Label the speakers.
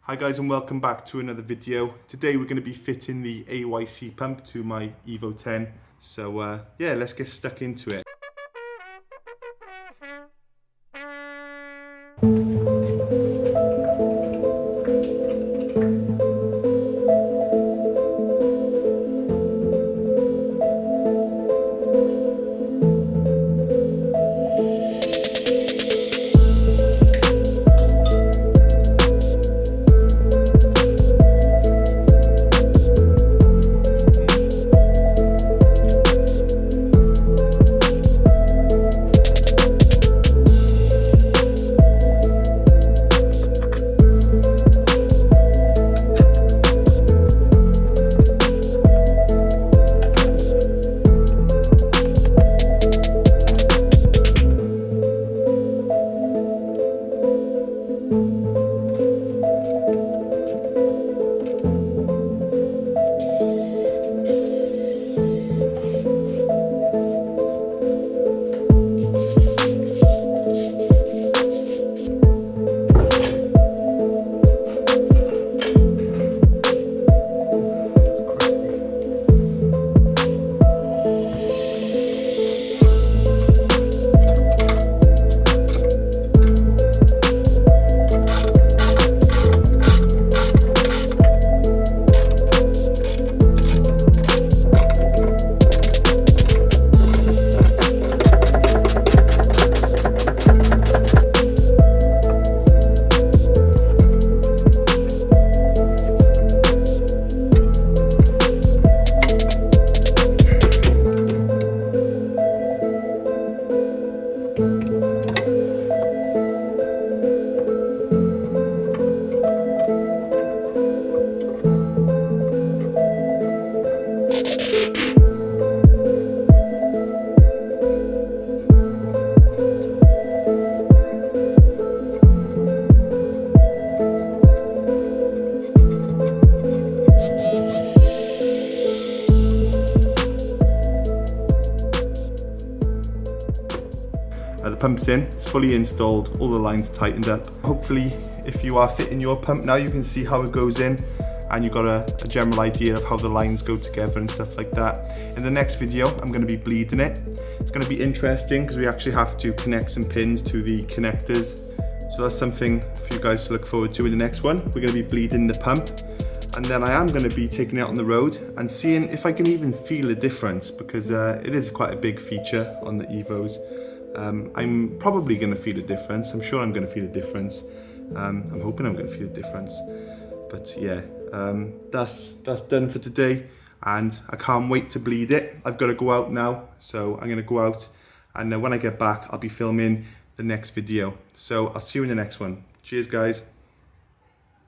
Speaker 1: Hi guys and welcome back to another video. Today we're going to be fitting the AYC pump to my EVO 10. So yeah, let's get stuck into it. The pump's in, it's fully installed, all the lines tightened up. Hopefully, if you are fitting your pump now, you can see how it goes in and you've got a general idea of how the lines go together and stuff like that. In the next video, I'm going to be bleeding it. It's going to be interesting because we actually have to connect some pins to the connectors. So that's something for you guys to look forward to in the next one. We're going to be bleeding the pump. And then I am going to be taking it out on the road and seeing if I can even feel a difference, because it is quite a big feature on the Evos. I'm probably going to feel a difference. I'm sure I'm going to feel a difference. I'm hoping I'm going to feel a difference. But yeah, that's done for today, and I can't wait to bleed it. I've got to go out now, so I'm going to go out, and when I get back, I'll be filming the next video. So I'll see you in the next one. Cheers, guys.